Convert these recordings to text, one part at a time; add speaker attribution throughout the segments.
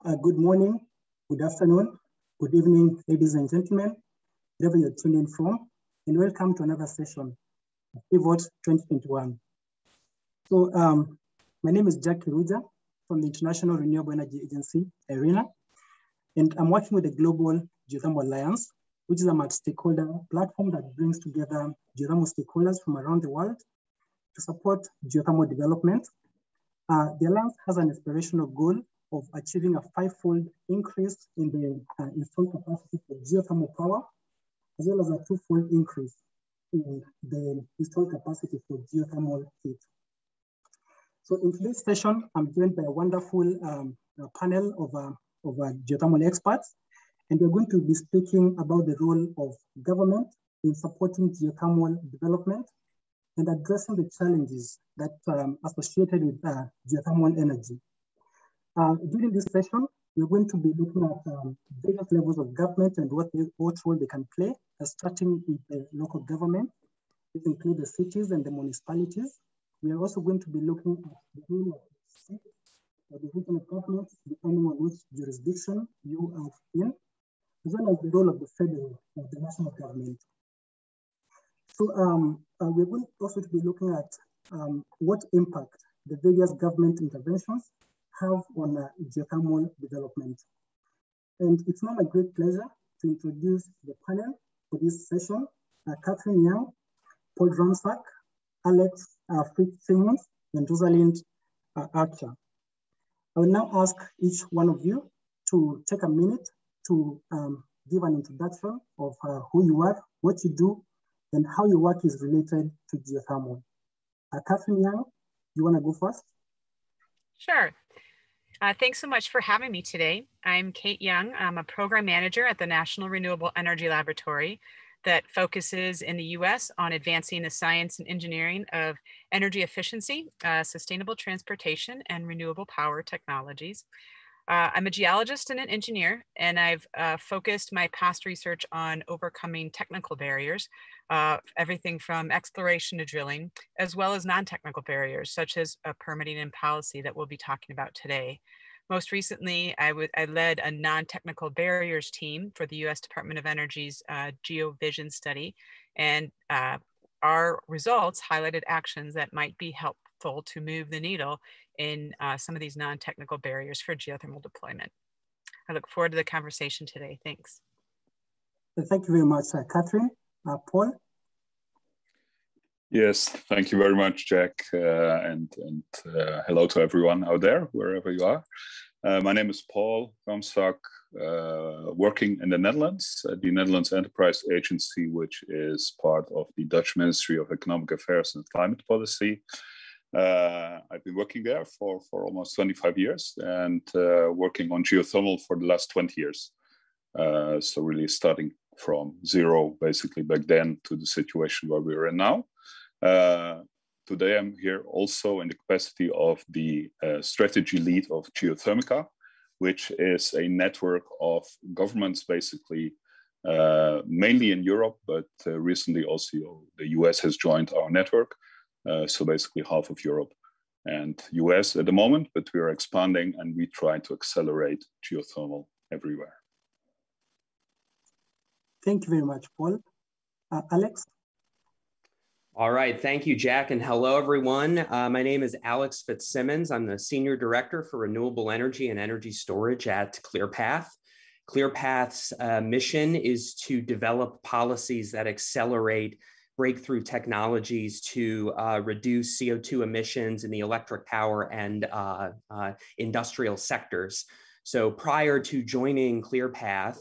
Speaker 1: Good morning, good afternoon, good evening, ladies and gentlemen, wherever you're tuning in from, and welcome to another session of Pivot 2021. So my name is Jack Kiruja from the International Renewable Energy Agency, IRENA, and I'm working with the Global Geothermal Alliance, which is a multi-stakeholder platform that brings together geothermal stakeholders from around the world to support geothermal development. The Alliance has an aspirational goal of achieving a 5-fold increase in the installed capacity for geothermal power, as well as a 2-fold increase in the installed capacity for geothermal heat. So in today's session, I'm joined by a wonderful panel of geothermal experts, and we're going to be speaking about the role of government in supporting geothermal development and addressing the challenges that are associated with geothermal energy. During this session, we're going to be looking at various levels of government and what role they can play, starting with the local government. This includes the cities and the municipalities. We are also going to be looking at the role of the state or the regional governments, depending on which jurisdiction you are in, as well as the role of the federal or the national government. So we're going also to be looking at what impact the various government interventions have on geothermal development. And it's now my great pleasure to introduce the panel for this session, Catherine Young, Paul Ramsack, Alex Fitzsimmons, and Rosalind Archer. I will now ask each one of you to take a minute to give an introduction of who you are, what you do, and how your work is related to geothermal. Catherine Young, you want to go first?
Speaker 2: Sure. Thanks so much for having me today. I'm Kate Young. I'm a program manager at the National Renewable Energy Laboratory that focuses in the US on advancing the science and engineering of energy efficiency, sustainable transportation, and renewable power technologies. I'm a geologist and an engineer, and I've focused my past research on overcoming technical barriers, everything from exploration to drilling, as well as non-technical barriers, such as permitting and policy that we'll be talking about today. Most recently, I led a non-technical barriers team for the US Department of Energy's GeoVision study, and our results highlighted actions that might be helpful to move the needle in some of these non-technical barriers for geothermal deployment. I look forward to the conversation today. Thanks.
Speaker 1: Thank you very much, Catherine. Paul?
Speaker 3: Yes, thank you very much, Jack, and hello to everyone out there, wherever you are. My name is Paul Ramsack, working in the Netherlands at the Netherlands Enterprise Agency, which is part of the Dutch Ministry of Economic Affairs and Climate Policy. I've been working there for almost 25 years and working on geothermal for the last 20 years. So really starting from zero, basically back then, to the situation where we are in now. Today I'm here also in the capacity of the strategy lead of Geothermica, which is a network of governments basically, mainly in Europe, but recently also the US has joined our network. So basically half of Europe and US at the moment, but we are expanding and we try to accelerate geothermal everywhere.
Speaker 1: Thank you very much, Paul. Alex?
Speaker 4: All right, thank you, Jack, and hello, everyone. My name is Alex Fitzsimmons. I'm the Senior Director for Renewable Energy and Energy Storage at ClearPath. ClearPath's mission is to develop policies that accelerate breakthrough technologies to reduce CO2 emissions in the electric power and industrial sectors. So prior to joining ClearPath,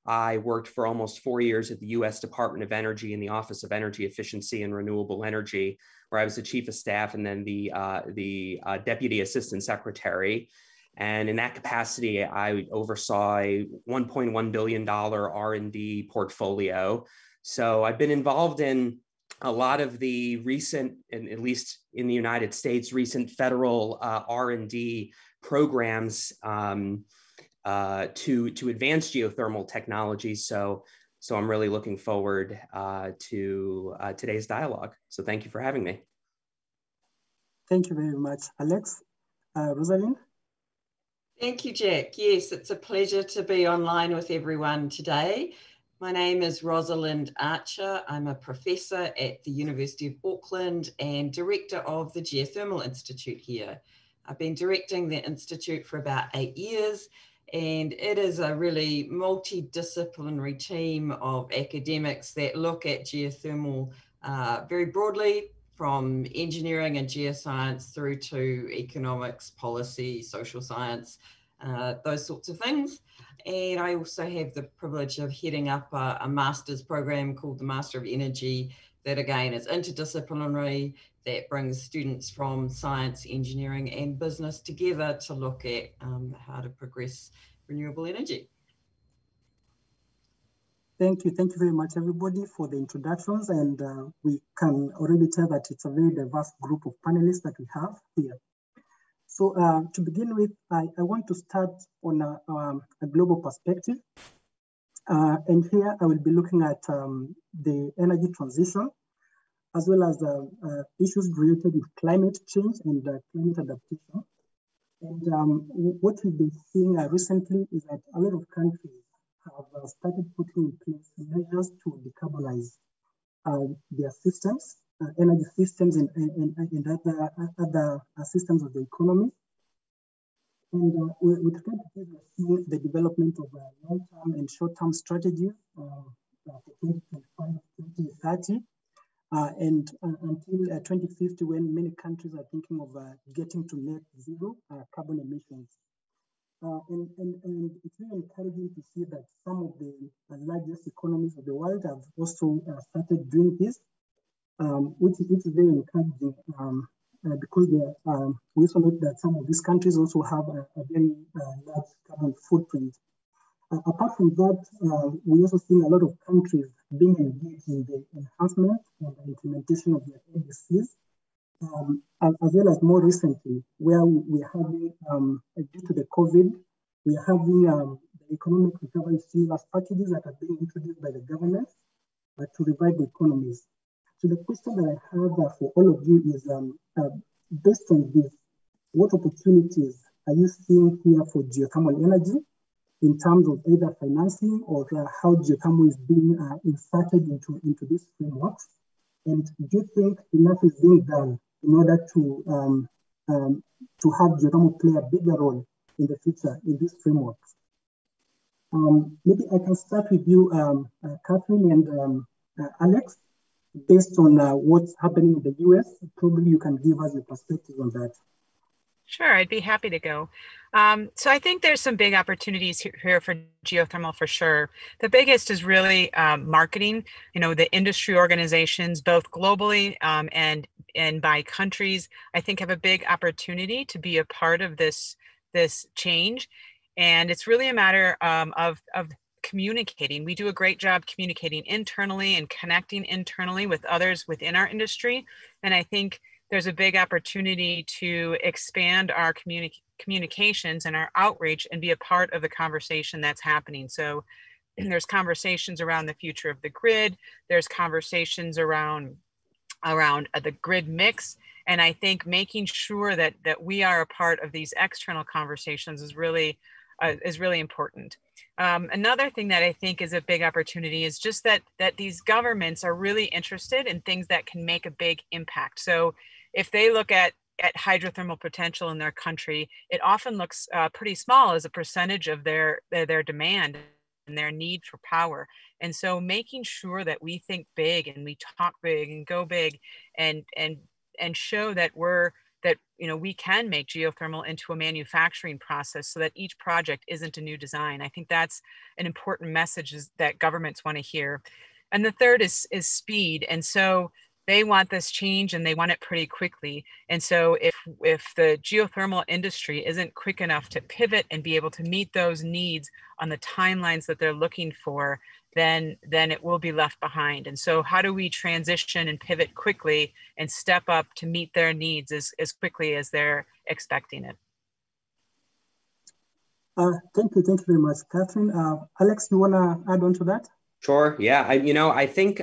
Speaker 4: I worked for almost 4 years at the US Department of Energy in the Office of Energy Efficiency and Renewable Energy, where I was the Chief of Staff and then the Deputy Assistant Secretary. And in that capacity, I oversaw a $1.1 billion R&D portfolio. So I've been involved in a lot of the recent, and at least in the United States, recent federal R&D programs to advance geothermal technology. So I'm really looking forward to today's dialogue. So thank you for having me.
Speaker 1: Thank you very much, Alex. Rosalind?
Speaker 5: Thank you, Jack. Yes, it's a pleasure to be online with everyone today. My name is Rosalind Archer. I'm a professor at the University of Auckland and director of the Geothermal Institute here. I've been directing the Institute for about 8 years, and it is a really multidisciplinary team of academics that look at geothermal very broadly, from engineering and geoscience through to economics, policy, social science, those sorts of things. And I also have the privilege of heading up a master's program called the Master of Energy that again is interdisciplinary, that brings students from science, engineering and business together to look at how to progress renewable energy.
Speaker 1: Thank you very much everybody for the introductions, and we can already tell that it's a very diverse group of panelists that we have here. So to begin with, I want to start on a global perspective. And here I will be looking at the energy transition, as well as issues related with climate change and climate adaptation. And what we've been seeing recently is that a lot of countries have started putting in place measures to decarbonize their systems, energy systems and other systems of the economy. And with regard to this, we're seeing the development of long-term and short-term strategies for 2025, 2030, and until 2050, when many countries are thinking of getting to net zero carbon emissions. And it's really encouraging to see that some of the largest economies of the world have also started doing this, which is very encouraging because we also note that some of these countries also have a very large carbon footprint. Apart from that, we also see a lot of countries being engaged in the enhancement and the implementation of their NDCs, as well as more recently, where we're having, due to the COVID, we are having the economic recovery stimulus packages that are being introduced by the government to revive the economies. So the question that I have for all of you is, based on this, what opportunities are you seeing here for geothermal energy in terms of either financing or how geothermal is being inserted into these frameworks? And do you think enough is being done in order to have geothermal play a bigger role in the future in these frameworks? Maybe I can start with you, Catherine and Alex. Based on what's happening in the US, probably you can give us your perspective on that.
Speaker 2: Sure, I'd be happy to go. So I think there's some big opportunities here for geothermal for sure. The biggest is really marketing. You know, the industry organizations, both globally and by countries, I think have a big opportunity to be a part of this change. And it's really a matter of communicating. We do a great job communicating internally and connecting internally with others within our industry. And I think there's a big opportunity to expand our communications and our outreach and be a part of the conversation that's happening. So there's conversations around the future of the grid. There's conversations around the grid mix. And I think making sure that we are a part of these external conversations is really important. Another thing that I think is a big opportunity is just that these governments are really interested in things that can make a big impact. So if they look at hydrothermal potential in their country, it often looks pretty small as a percentage of their demand and their need for power. And so making sure that we think big and we talk big and go big and show that we can make geothermal into a manufacturing process so that each project isn't a new design. I think that's an important message that governments want to hear. And the third is speed. And so they want this change and they want it pretty quickly. And so if the geothermal industry isn't quick enough to pivot and be able to meet those needs on the timelines that they're looking for, then it will be left behind. And so how do we transition and pivot quickly and step up to meet their needs as quickly as they're expecting it?
Speaker 1: Thank you very much, Catherine. Alex, you want to add on to that?
Speaker 4: Sure. Yeah. I think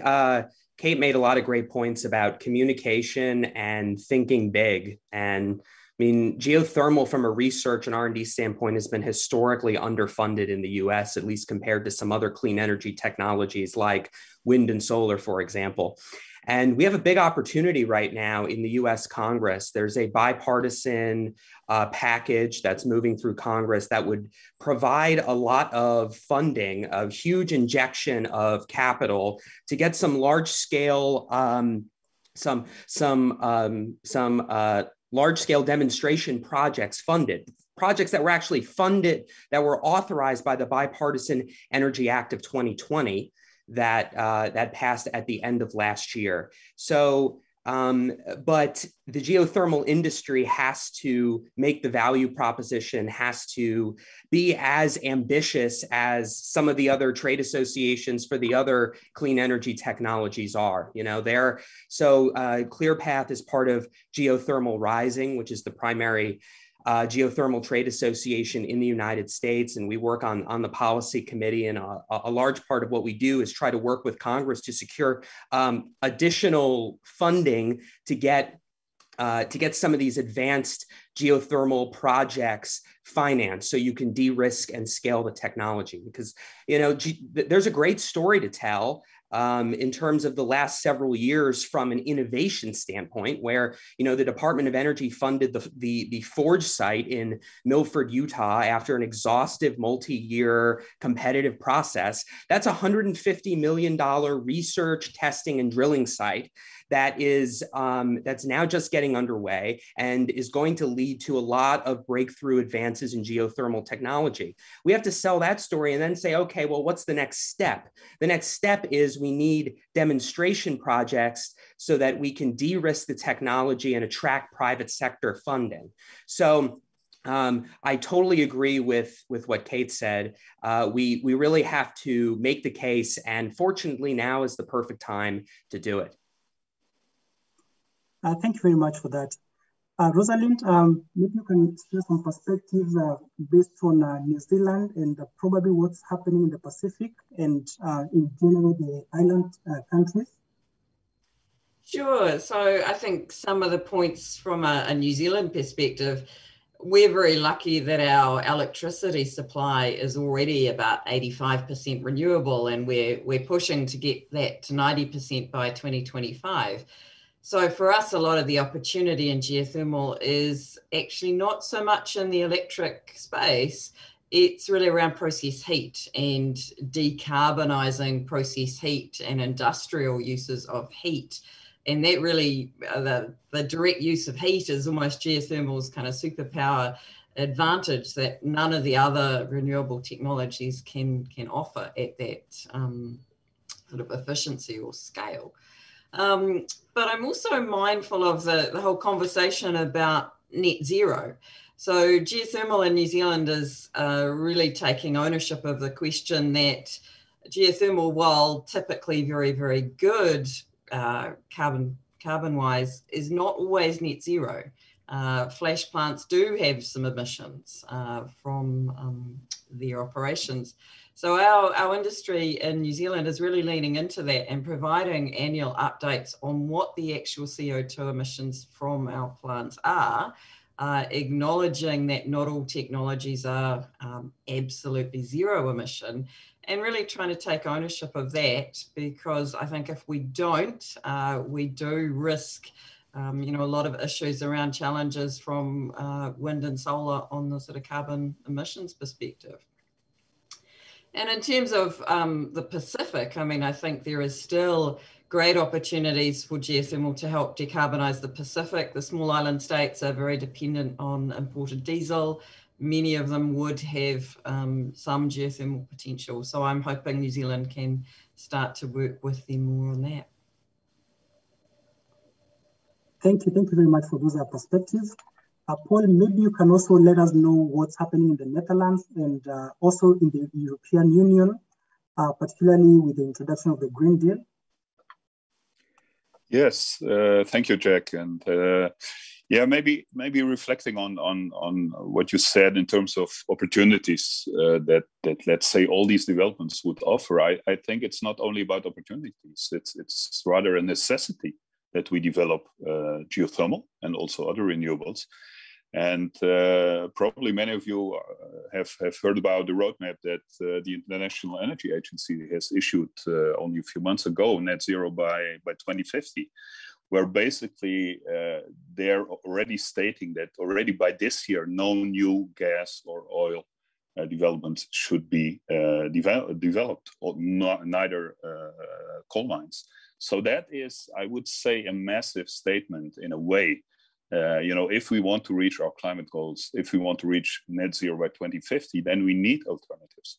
Speaker 4: Kate made a lot of great points about communication and thinking big. And I mean, geothermal from a research and R&D standpoint has been historically underfunded in the US, at least compared to some other clean energy technologies like wind and solar, for example. And we have a big opportunity right now in the US Congress. There's a bipartisan package that's moving through Congress that would provide a lot of funding, a huge injection of capital to get some large scale, large-scale demonstration projects funded, projects that were actually funded, that were authorized by the Bipartisan Energy Act of 2020 that passed at the end of last year. So, but the geothermal industry has to make the value proposition, has to be as ambitious as some of the other trade associations for the other clean energy technologies are. You know, ClearPath is part of Geothermal Rising, which is the primary geothermal trade association in the United States, and we work on the policy committee, and a large part of what we do is try to work with Congress to secure additional funding to get some of these advanced geothermal projects financed so you can de-risk and scale the technology. Because, you know, there's a great story to tell in terms of the last several years from an innovation standpoint, where, you know, the Department of Energy funded the Forge site in Milford, Utah, after an exhaustive multi-year competitive process. That's a $150 million research, testing, and drilling site that is that's now just getting underway and is going to lead to a lot of breakthrough advances in geothermal technology. We have to sell that story and then say, okay, well, what's the next step? The next step is we need demonstration projects so that we can de-risk the technology and attract private sector funding. So I totally agree with what Kate said. We really have to make the case, and fortunately now is the perfect time to do it.
Speaker 1: Thank you very much for that. Rosalind, maybe you can share some perspective based on New Zealand and probably what's happening in the Pacific and in general the island countries.
Speaker 5: Sure. So I think some of the points from a New Zealand perspective, we're very lucky that our electricity supply is already about 85% renewable, and we're pushing to get that to 90% by 2025. So for us, a lot of the opportunity in geothermal is actually not so much in the electric space. It's really around process heat and decarbonizing process heat and industrial uses of heat. And that really, the direct use of heat is almost geothermal's kind of superpower advantage that none of the other renewable technologies can offer at that sort of efficiency or scale. But I'm also mindful of the whole conversation about net zero. So geothermal in New Zealand is really taking ownership of the question that geothermal, while typically very, very good carbon-wise, is not always net zero. Flash plants do have some emissions from their operations. So our industry in New Zealand is really leaning into that and providing annual updates on what the actual CO2 emissions from our plants are, acknowledging that not all technologies are absolutely zero emission, and really trying to take ownership of that, because I think if we don't, we do risk you know, a lot of issues around challenges from wind and solar on the sort of carbon emissions perspective. And in terms of the Pacific, I mean, I think there is still great opportunities for geothermal to help decarbonize the Pacific. The small island states are very dependent on imported diesel. Many of them would have some geothermal potential. So I'm hoping New Zealand can start to work with them more on that.
Speaker 1: Thank you very much for those perspectives. Paul, maybe you can also let us know what's happening in the Netherlands and also in the European Union, particularly with the introduction of the Green Deal.
Speaker 3: Yes, thank you, Jack. And yeah, maybe reflecting on what you said in terms of opportunities that let's say all these developments would offer. I think it's not only about opportunities; it's rather a necessity that we develop geothermal and also other renewables. And probably many of you have heard about the roadmap that the International Energy Agency has issued only a few months ago, net zero by 2050, where basically they're already stating that already by this year, no new gas or oil developments should be developed, or neither coal mines. So that is, I would say, a massive statement in a way. If we want to reach our climate goals, if we want to reach net zero by 2050, then we need alternatives.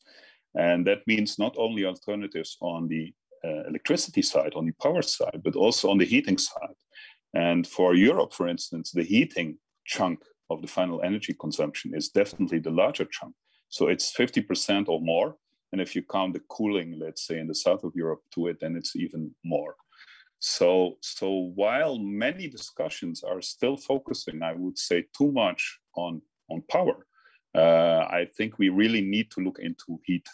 Speaker 3: And that means not only alternatives on the electricity side, on the power side, but also on the heating side. And for Europe, for instance, the heating chunk of the final energy consumption is definitely the larger chunk. So it's 50% or more. And if you count the cooling, let's say in the south of Europe to it, then it's even more. So while many discussions are still focusing, I would say, too much on power, I think we really need to look into heat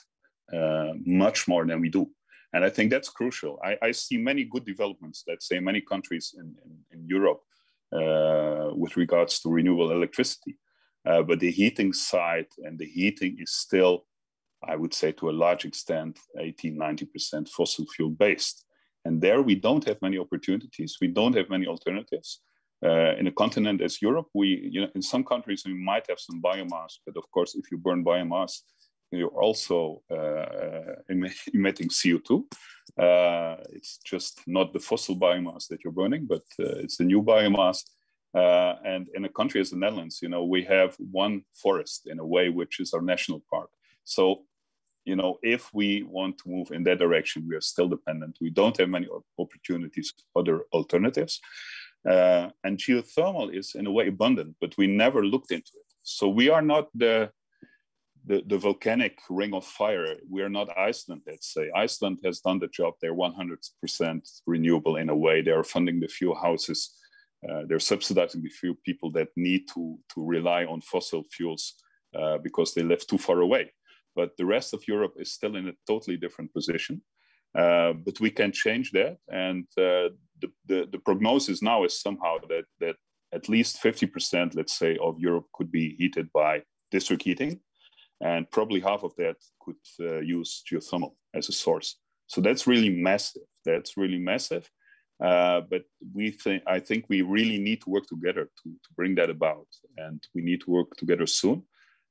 Speaker 3: much more than we do. And I think that's crucial. I see many good developments, let's say, in many countries in Europe with regards to renewable electricity. But the heating side and the heating is still, I would say, to a large extent, 80-90% fossil fuel based. And there we don't have many opportunities. We don't have many alternatives. In a continent as Europe, in some countries we might have some biomass, but of course, if you burn biomass, you're also emitting CO2. It's just not the fossil biomass that you're burning, but it's the new biomass. And in a country as the Netherlands, we have one forest in a way, which is our national park. So, if we want to move in that direction, we are still dependent. We don't have many opportunities, other alternatives. And geothermal is in a way abundant, but we never looked into it. So we are not the volcanic ring of fire. We are not Iceland, let's say. Iceland has done the job. They're 100% renewable in a way. They are funding the few houses. They're subsidizing the few people that need to rely on fossil fuels because they live too far away. But the rest of Europe is still in a totally different position. But we can change that. And the prognosis now is somehow that at least 50%, let's say, of Europe could be heated by district heating. And probably half of that could use geothermal as a source. So that's really massive. That's really massive. But I think we really need to work together to bring that about. And we need to work together soon.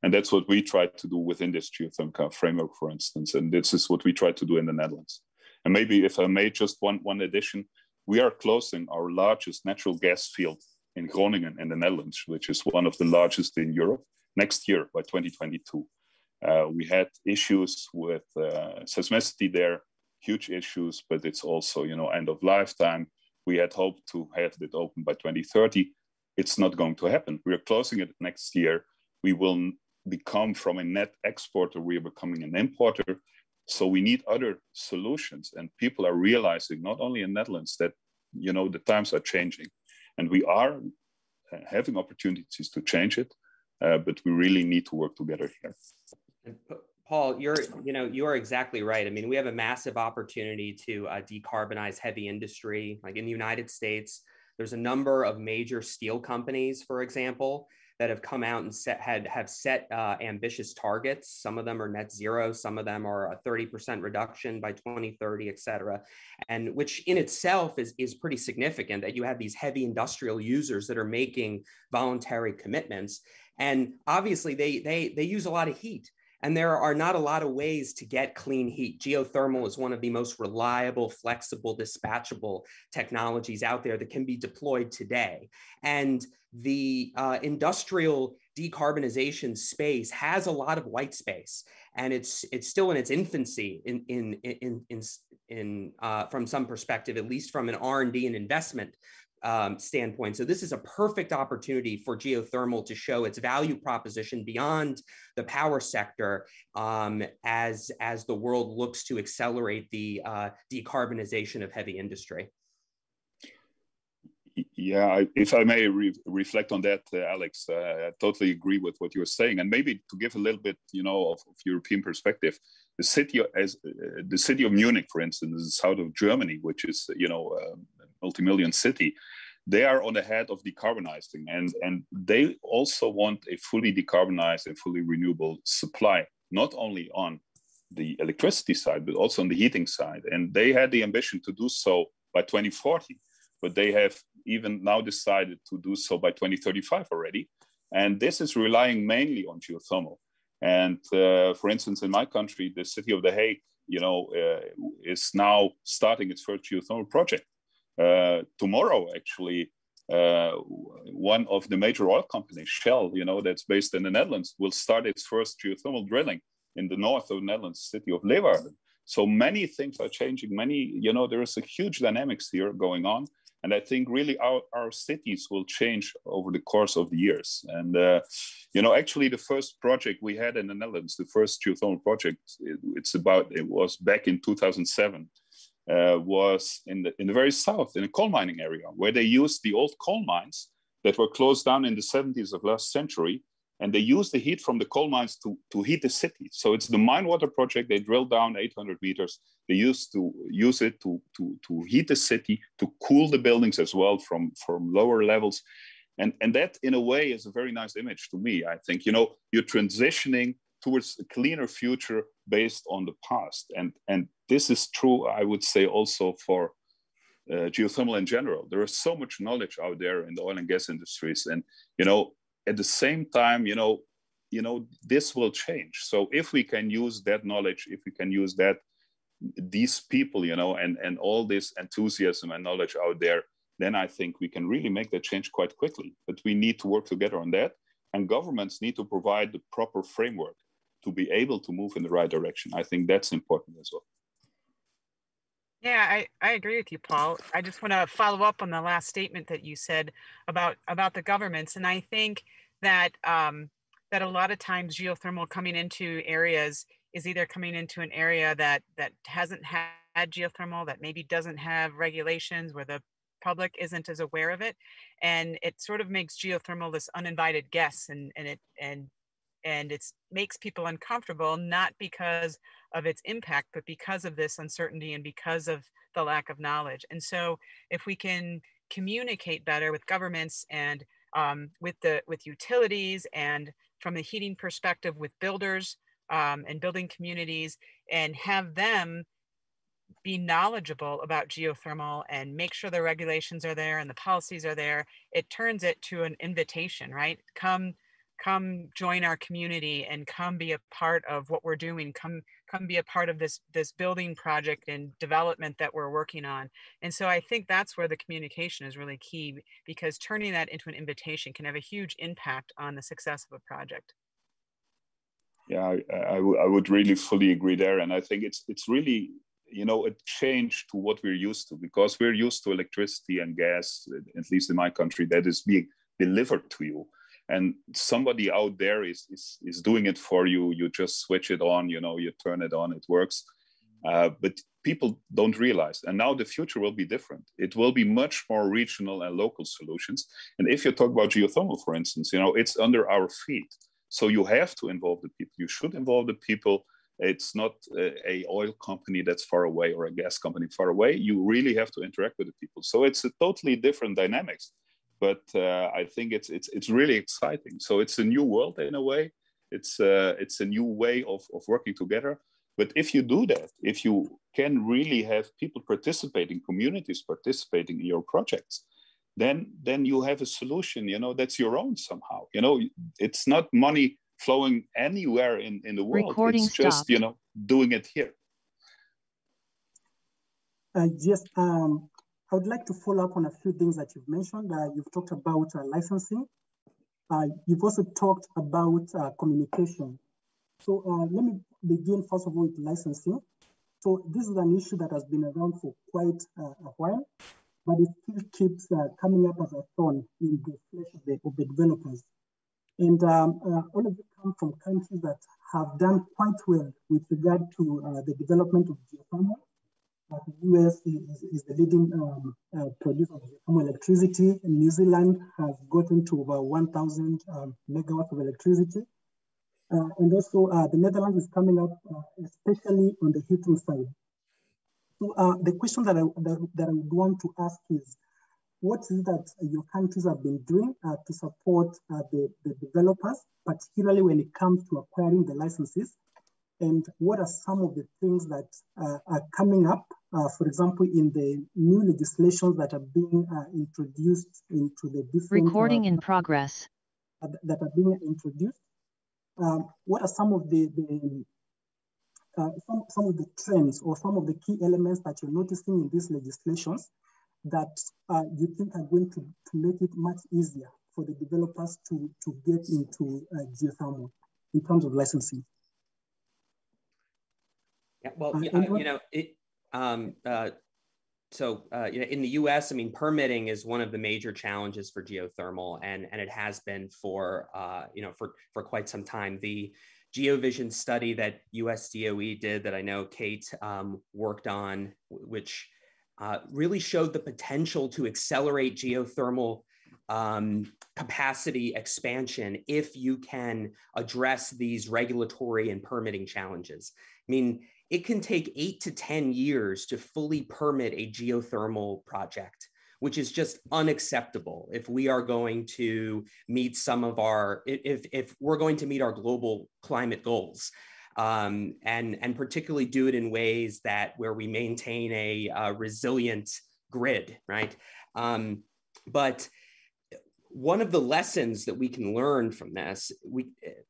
Speaker 3: And that's what we try to do within this geothermal framework, for instance. And this is what we try to do in the Netherlands. And maybe if I may, just one addition, we are closing our largest natural gas field in Groningen in the Netherlands, which is one of the largest in Europe, next year by 2022. We had issues with seismicity there, huge issues, but it's also, end of lifetime. We had hoped to have it open by 2030. It's not going to happen. We're closing it next year. We will become from a net exporter, we are becoming an importer. So we need other solutions. And people are realizing, not only in Netherlands, that, the times are changing. And we are having opportunities to change it, but we really need to work together here.
Speaker 4: And Paul, you are exactly right. I mean, we have a massive opportunity to decarbonize heavy industry. Like in the United States, there's a number of major steel companies, for example, that have come out and have set ambitious targets. Some of them are net zero, some of them are a 30% reduction by 2030, et cetera. And which in itself is pretty significant, that you have these heavy industrial users that are making voluntary commitments. And obviously they use a lot of heat. And there are not a lot of ways to get clean heat. Geothermal is one of the most reliable, flexible, dispatchable technologies out there that can be deployed today. And the industrial decarbonization space has a lot of white space, and it's still in its infancy from some perspective, at least from an R&D and investment standpoint. So this is a perfect opportunity for geothermal to show its value proposition beyond the power sector as the world looks to accelerate the decarbonization of heavy industry.
Speaker 3: Yeah, if I may reflect on that, Alex, I totally agree with what you're saying. And maybe to give a little bit, of European perspective, the city of Munich, for instance, is south of Germany, which is, a multi-million city. they are on the head of decarbonizing, and they also want a fully decarbonized and fully renewable supply, not only on the electricity side, but also on the heating side. And they had the ambition to do so by 2040, but they have even now decided to do so by 2035 already. And this is relying mainly on geothermal. And for instance, in my country, the city of The Hague, is now starting its first geothermal project. Tomorrow, actually, one of the major oil companies, Shell, that's based in the Netherlands, will start its first geothermal drilling in the north of the Netherlands, city of Leeuwarden. So many things are changing. There is a huge dynamics here going on. And I think really our cities will change over the course of the years. And, actually the first project we had in the Netherlands, the first geothermal project, it was back in 2007, was in the very south, in a coal mining area, where they used the old coal mines that were closed down in the 70s of last century. And they used the heat from the coal mines to heat the city. So it's the mine water project. They drilled down 800 meters. They used to use it to heat the city, to cool the buildings as well from lower levels. And that, in a way, is a very nice image to me. I think, you're transitioning towards a cleaner future based on the past. And this is true, I would say, also for geothermal in general. There is so much knowledge out there in the oil and gas industries. And, at the same time, this will change. So if we can use that knowledge, if we can use these people, and all this enthusiasm and knowledge out there, then I think we can really make that change quite quickly. But we need to work together on that. And governments need to provide the proper framework to be able to move in the right direction. I think that's important as well.
Speaker 2: Yeah, I agree with you, Paul. I just want to follow up on the last statement that you said about the governments. And I think that that a lot of times geothermal coming into areas is either coming into an area that hasn't had geothermal, that maybe doesn't have regulations, where the public isn't as aware of it. And it sort of makes geothermal this uninvited guest, and it makes people uncomfortable, not because of its impact, but because of this uncertainty and because of the lack of knowledge. And so if we can communicate better with governments and with utilities, and from the heating perspective with builders and building communities, and have them be knowledgeable about geothermal and make sure the regulations are there and the policies are there, it turns it to an invitation, right? Come join our community and come be a part of what we're doing. Come be a part of this building project and development that we're working on. And so I think that's where the communication is really key, because turning that into an invitation can have a huge impact on the success of a project.
Speaker 3: Yeah, I would really fully agree there. And I think it's really, a change to what we're used to, because we're used to electricity and gas, at least in my country, that is being delivered to you. And somebody out there is doing it for you. You just switch it on, you turn it on, it works. But people don't realize. And now the future will be different. It will be much more regional and local solutions. And if you talk about geothermal, for instance, it's under our feet. So you have to involve the people. You should involve the people. It's not a oil company that's far away or a gas company far away. You really have to interact with the people. So it's a totally different dynamics. But I think it's really exciting. So it's a new world in a way. It's a new way of working together. But if you do that, if you can really have people participating, communities participating in your projects, then you have a solution, that's your own somehow. It's not money flowing anywhere in the world.
Speaker 6: Recording
Speaker 3: it's just,
Speaker 6: stopped.
Speaker 3: Doing it here.
Speaker 1: I would like to follow up on a few things that you've mentioned. You've talked about licensing. You've also talked about communication. So let me begin first of all with licensing. So this is an issue that has been around for quite a while, but it still keeps coming up as a thorn in the flesh of the developers. And all of it come from countries that have done quite well with regard to the development of geothermal. The US is the leading producer of geothermal electricity. New Zealand has gotten to about 1,000 megawatts of electricity. And also the Netherlands is coming up, especially on the heating side. So the question that I would want to ask is, what is it that your countries have been doing to support the developers, particularly when it comes to acquiring the licenses? And what are some of the things that are coming up, for example, in the new legislations that are being introduced into the different—
Speaker 6: Recording in progress.
Speaker 1: That are being introduced? What are some of the some of the trends or some of the key elements that you're noticing in these legislations that you think are going to make it much easier for the developers to get into geothermal in terms of licensing?
Speaker 4: Yeah, well, in the U.S., I mean, permitting is one of the major challenges for geothermal, and it has been for for quite some time. The GeoVision study that US DOE did, that I know Kate worked on, which really showed the potential to accelerate geothermal capacity expansion if you can address these regulatory and permitting challenges. I mean, it can take 8 to 10 years to fully permit a geothermal project, which is just unacceptable if we are going to meet some of our, if we're going to meet our global climate goals. And particularly do it in ways that where we maintain a resilient grid, right? But one of the lessons that we can learn from this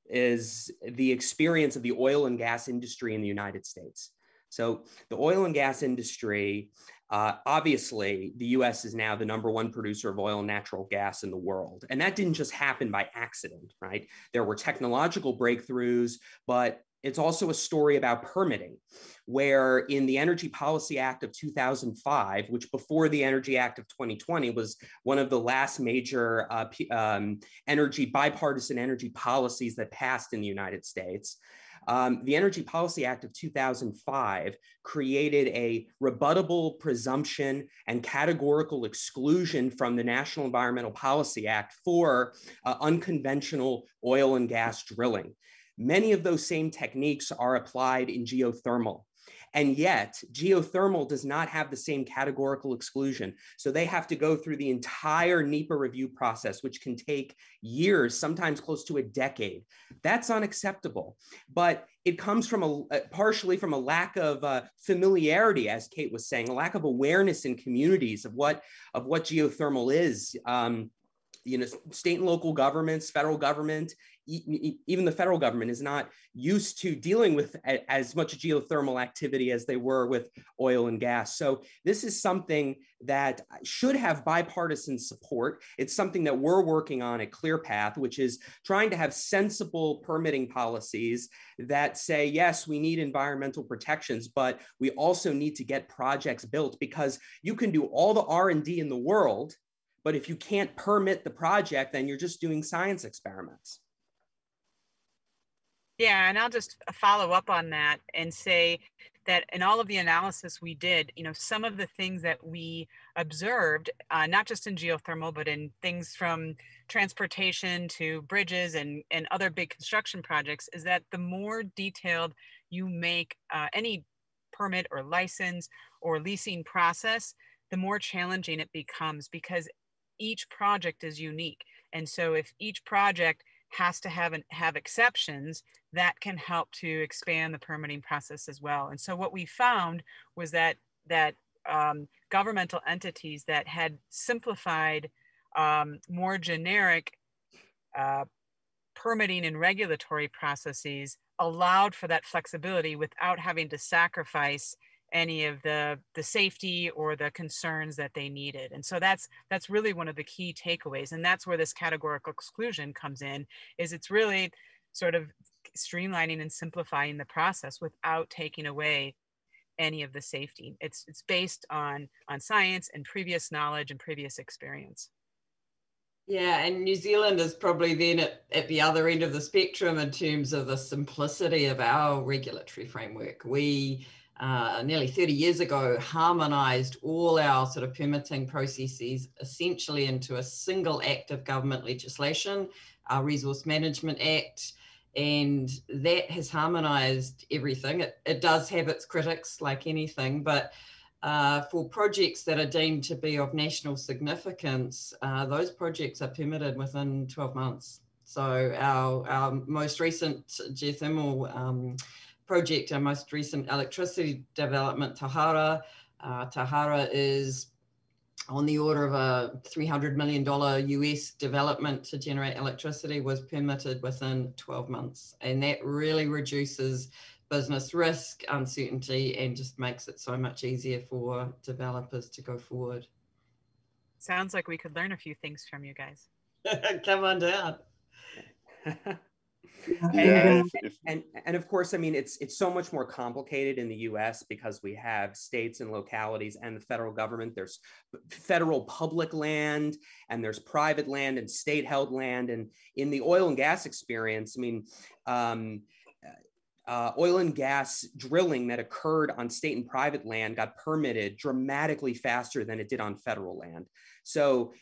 Speaker 4: is the experience of the oil and gas industry in the United States. So the oil and gas industry, obviously, the US is now the #1 producer of oil and natural gas in the world. And that didn't just happen by accident, right? There were technological breakthroughs, but it's also a story about permitting, where in the Energy Policy Act of 2005, which before the Energy Act of 2020 was one of the last major bipartisan energy policies that passed in the United States, the Energy Policy Act of 2005 created a rebuttable presumption and categorical exclusion from the National Environmental Policy Act for unconventional oil and gas drilling. Many of those same techniques are applied in geothermal. And yet, geothermal does not have the same categorical exclusion. So they have to go through the entire NEPA review process, which can take years, sometimes close to a decade. That's unacceptable. But it comes from partially from a lack of familiarity, as Kate was saying, a lack of awareness in communities of what geothermal is. State and local governments, federal government, even the federal government is not used to dealing with as much geothermal activity as they were with oil and gas. So this is something that should have bipartisan support. It's something that we're working on at ClearPath, which is trying to have sensible permitting policies that say, yes, we need environmental protections, but we also need to get projects built, because you can do all the R&D in the world, but if you can't permit the project, then you're just doing science experiments.
Speaker 2: Yeah, and I'll just follow up on that and say that in all of the analysis we did, some of the things that we observed, not just in geothermal, but in things from transportation to bridges and other big construction projects, is that the more detailed you make any permit or license or leasing process, the more challenging it becomes, because each project is unique. And so if each project has to have exceptions, that can help to expand the permitting process as well. And so what we found was that governmental entities that had simplified, more generic permitting and regulatory processes allowed for that flexibility without having to sacrifice any of the safety or the concerns that they needed. And so that's really one of the key takeaways. And that's where this categorical exclusion comes in, is it's really sort of streamlining and simplifying the process without taking away any of the safety. It's based on science and previous knowledge and previous experience.
Speaker 5: Yeah, and New Zealand is probably then at the other end of the spectrum in terms of the simplicity of our regulatory framework. We nearly 30 years ago harmonized all our sort of permitting processes essentially into a single act of government legislation, our Resource Management Act, and that has harmonized everything. It does have its critics like anything, but For projects that are deemed to be of national significance, those projects are permitted within 12 months. So our most recent geothermal project, our most recent electricity development, Tahara. Tahara is on the order of a $300 million US development to generate electricity, was permitted within 12 months. And that really reduces business risk, uncertainty, and just makes it so much easier for developers to go forward.
Speaker 2: Sounds like we could learn a few things from you guys.
Speaker 5: Come on down.
Speaker 4: And of course, I mean, it's so much more complicated in the US because we have states and localities and the federal government. There's federal public land and there's private land and state held land. And in the oil and gas experience, I mean, oil and gas drilling that occurred on state and private land got permitted dramatically faster than it did on federal land. So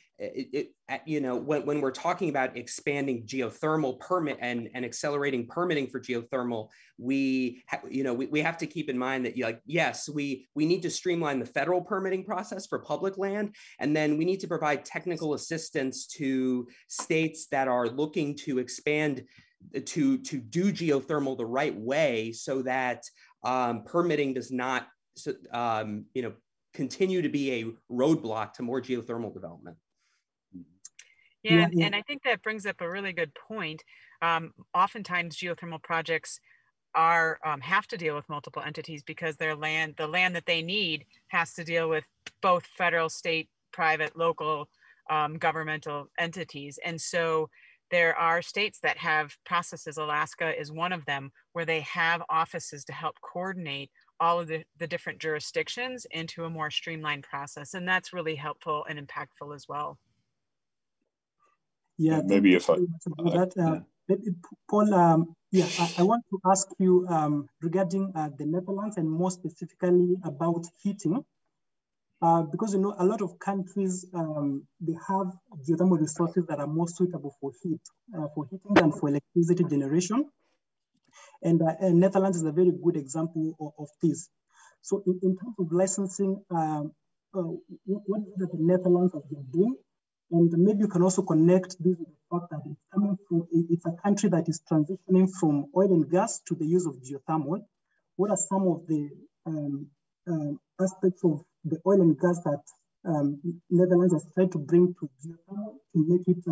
Speaker 4: you know, when we're talking about expanding geothermal permit and accelerating permitting for geothermal, we have to keep in mind that, yes, we need to streamline the federal permitting process for public land, and then we need to provide technical assistance to states that are looking to expand to do geothermal the right way, so that permitting does not continue to be a roadblock to more geothermal development.
Speaker 2: Yeah, and I think that brings up a really good point. Oftentimes geothermal projects are have to deal with multiple entities because the land that they need has to deal with both federal, state, private, local, governmental entities. And so there are states that have processes, Alaska is one of them, where they have offices to help coordinate all of the different jurisdictions into a more streamlined process. And that's really helpful and impactful as well.
Speaker 1: Yeah,
Speaker 3: maybe if
Speaker 1: Paul, I want to ask you regarding the Netherlands and more specifically about heating, because you know a lot of countries they have geothermal resources that are more suitable for heating than for electricity generation, and Netherlands is a very good example of this. So in terms of licensing, what is it that the Netherlands has been doing? And maybe you can also connect this with the fact that it's a country that is transitioning from oil and gas to the use of geothermal. What are some of the aspects of the oil and gas that Netherlands has tried to bring to geothermal to make it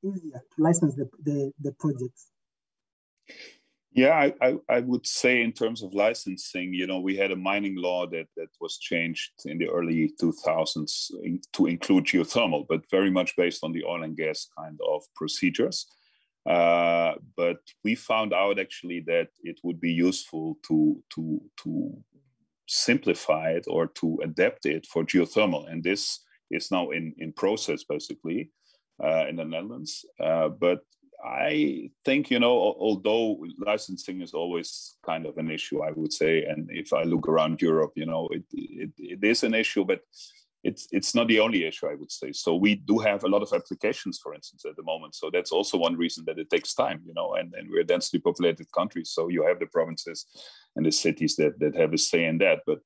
Speaker 1: easier to license the projects?
Speaker 3: Yeah, I would say in terms of licensing, you know, we had a mining law that was changed in the early 2000s to include geothermal, but very much based on the oil and gas kind of procedures. But we found out actually that it would be useful to simplify it or to adapt it for geothermal. And this is now in process, basically, in the Netherlands. But I think, you know, although licensing is always kind of an issue, I would say, and if I look around Europe, you know, it is an issue, but it's not the only issue, I would say. So we do have a lot of applications, for instance, at the moment. So that's also one reason that it takes time, you know, and we're a densely populated country. So you have the provinces and the cities that have a say in that. But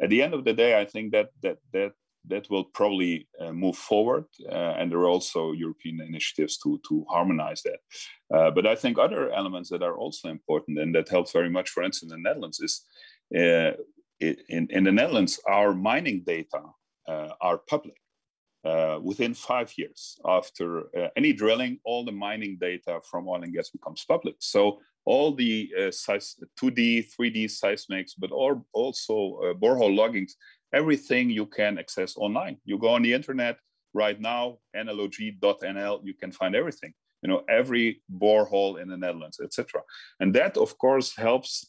Speaker 3: at the end of the day, I think that will probably move forward. And there are also European initiatives to harmonize that. But I think other elements that are also important and that helps very much, for instance, in the Netherlands is in the Netherlands, our mining data are public. Within 5 years after any drilling, all the mining data from oil and gas becomes public. So all the 2D, 3D seismics, but also borehole loggings, everything you can access online. You go on the internet right now, nlog.nl, you can find everything. You know, every borehole in the Netherlands, etc. And that, of course, helps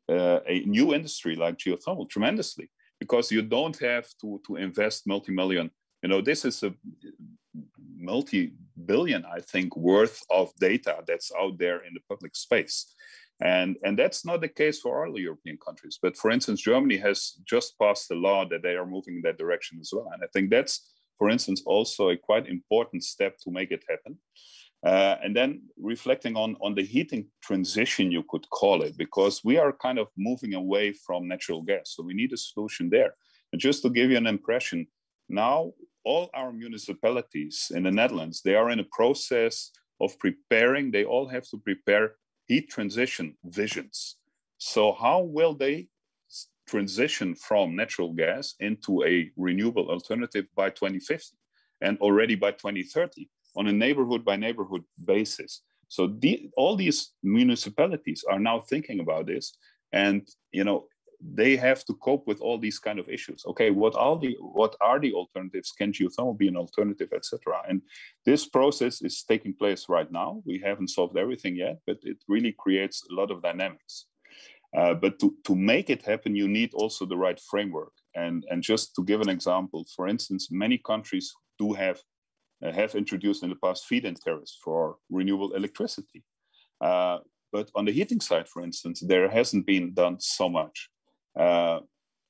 Speaker 3: a new industry like geothermal tremendously, because you don't have to invest multi-million. You know, this is a multi-billion, I think, worth of data that's out there in the public space. And that's not the case for all the European countries. But for instance, Germany has just passed a law that they are moving in that direction as well. And I think that's, for instance, also a quite important step to make it happen. And then reflecting on the heating transition, you could call it, because we are kind of moving away from natural gas. So we need a solution there. And just to give you an impression, now all our municipalities in the Netherlands, they are in a process of preparing, they all have to prepare heat transition visions. So how will they transition from natural gas into a renewable alternative by 2050 and already by 2030 on a neighborhood by neighborhood basis? So all these municipalities are now thinking about this, and they have to cope with all these kind of issues. Okay, what are the alternatives? Can geothermal be an alternative, etc.? And this process is taking place right now. We haven't solved everything yet, but it really creates a lot of dynamics. But to make it happen, you need also the right framework. And just to give an example, for instance, many countries do have introduced in the past feed-in tariffs for renewable electricity. But on the heating side, for instance, there hasn't been done so much.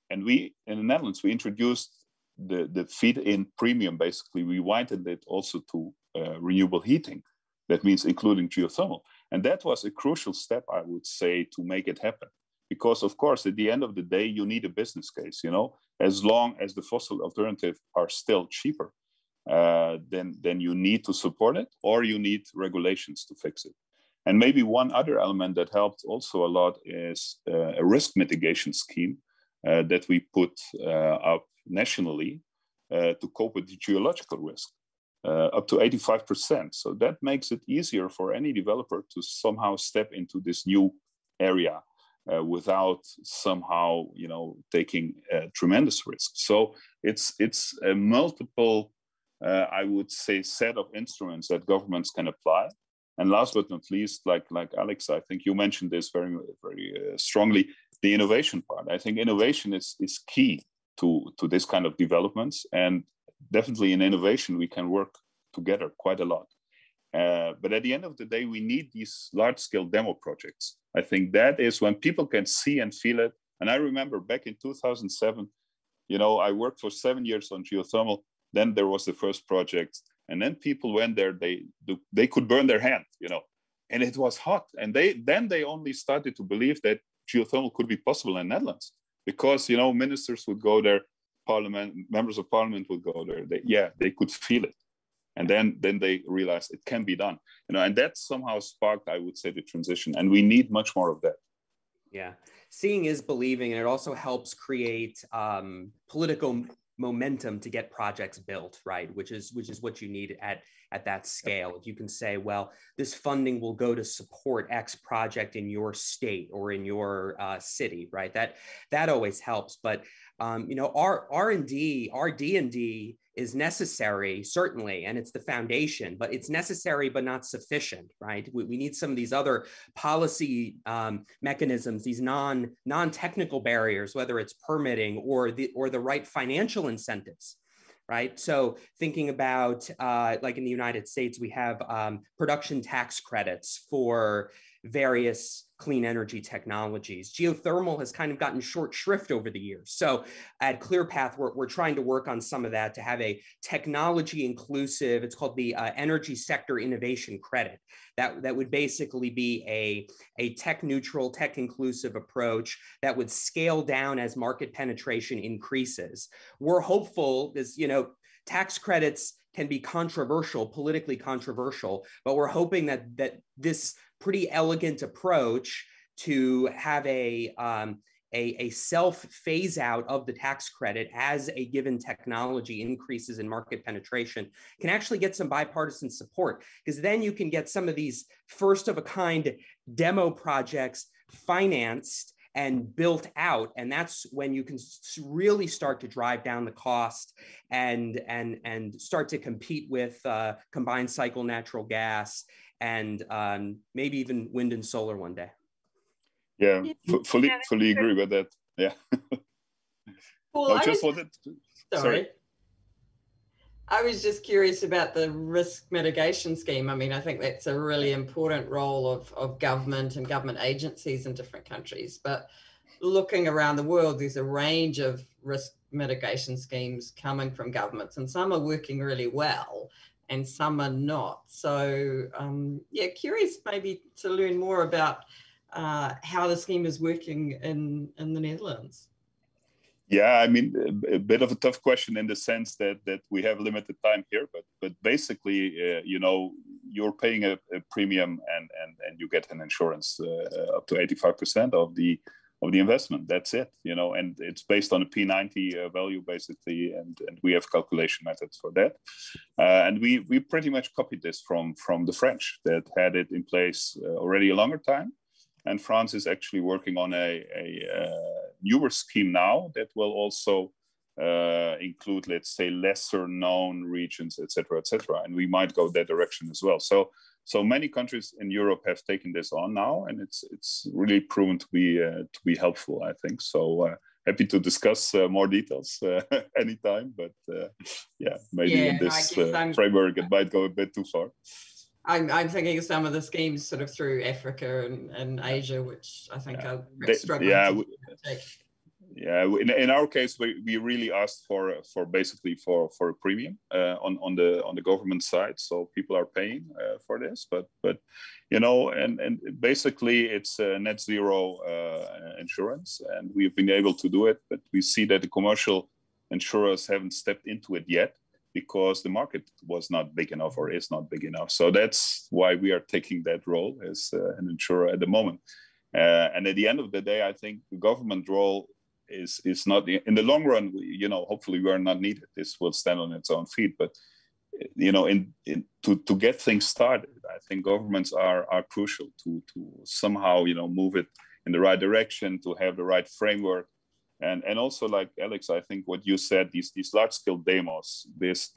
Speaker 3: And we, in the Netherlands, we introduced the feed-in premium. Basically, we widened it also to renewable heating. That means including geothermal. And that was a crucial step, I would say, to make it happen. Because, of course, at the end of the day, you need a business case, as long as the fossil alternatives are still cheaper, then you need to support it, or you need regulations to fix it. And maybe one other element that helped also a lot is a risk mitigation scheme that we put up nationally to cope with the geological risk. Up to 85%. So that makes it easier for any developer to somehow step into this new area without somehow, taking tremendous risk. So it's a multiple, I would say, set of instruments that governments can apply. And last but not least, like Alex, I think you mentioned this very, very strongly, the innovation part. I think innovation is key to this kind of developments, and definitely in innovation, we can work together quite a lot. But at the end of the day, we need these large-scale demo projects. I think that is when people can see and feel it. And I remember back in 2007, I worked for 7 years on geothermal. Then there was the first project. And then people went there, they could burn their hand, and it was hot. And they only started to believe that geothermal could be possible in the Netherlands, because, ministers would go there, members of parliament would go there. They could feel it. And then they realized it can be done, and that somehow sparked, I would say, the transition. And we need much more of that. Yeah.
Speaker 4: Seeing is believing, and it also helps create political momentum to get projects built, right? Which is what you need at that scale. If you can say, well, this funding will go to support X project in your state or in your city, right? That always helps. But our R&D, our D&D is necessary, certainly, and it's the foundation, but it's necessary but not sufficient, right? We need some of these other policy mechanisms, these non-technical barriers, whether it's permitting or the right financial incentives, right? So thinking about, like in the United States, we have production tax credits for various clean energy technologies. Geothermal has kind of gotten short shrift over the years. So at ClearPath, we're trying to work on some of that to have a technology inclusive, it's called the Energy Sector Innovation Credit. That would basically be a tech neutral, tech inclusive approach that would scale down as market penetration increases. We're hopeful, as tax credits can be controversial, politically controversial, but we're hoping that this pretty elegant approach to have a self phase out of the tax credit as a given technology increases in market penetration can actually get some bipartisan support, because then you can get some of these first of a kind demo projects financed and built out. And that's when you can really start to drive down the cost and start to compete with combined cycle natural gas and maybe even wind and solar one day.
Speaker 3: Yeah, fully agree with that. Yeah.
Speaker 5: Well,
Speaker 3: I just wanted to, sorry.
Speaker 5: I was just curious about the risk mitigation scheme. I mean, I think that's a really important role of government and government agencies in different countries. But looking around the world, there's a range of risk mitigation schemes coming from governments, and some are working really well. and some are not. So yeah, curious maybe to learn more about how the scheme is working in the Netherlands.
Speaker 3: Yeah, I mean, a bit of a tough question in the sense that we have limited time here, but basically, you know, you're paying a premium and you get an insurance up to 85% of the investment. That's it, you know, and it's based on a P90 value basically, and we have calculation methods for that. And we pretty much copied this from the French that had it in place already a longer time. And France is actually working on a newer scheme now that will also include, let's say, lesser known regions, et cetera, and we might go that direction as well. So many countries in Europe have taken this on now, and it's really proven to be helpful, I think. So happy to discuss more details anytime, but yeah, maybe in this framework it might go a bit too far.
Speaker 5: I'm thinking of some of the schemes sort of through Africa and Asia, which I think are struggling to take.
Speaker 3: Yeah, in our case, we really asked for basically for a premium on the government side, so people are paying for this. But you know, and basically it's a net zero insurance, and we've been able to do it. But we see that the commercial insurers haven't stepped into it yet, because the market was not big enough or is not big enough. So that's why we are taking that role as an insurer at the moment. And at the end of the day, I think the government role is not, in the long run, you know, hopefully we are not needed. This will stand on its own feet. But, you know, to get things started, I think governments are crucial to somehow, you know, move it in the right direction, to have the right framework. And also, like Alex, I think what you said, these large scale demos, this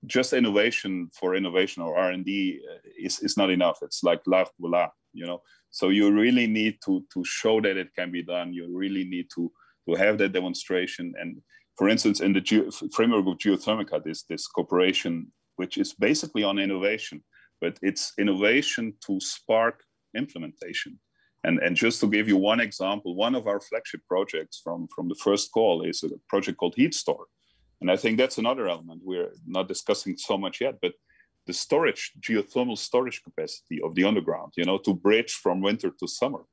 Speaker 3: just innovation for innovation or R&D is not enough. It's like la voila, you know. So you really need to show that it can be done. You really need to have that demonstration. And for instance, in the framework of Geothermal, this cooperation, which is basically on innovation, but it's innovation to spark implementation. And just to give you one example, one of our flagship projects from the first call is a project called Heat Store. And I think that's another element we're not discussing so much yet, but the geothermal storage capacity of the underground, you know, to bridge from winter to summer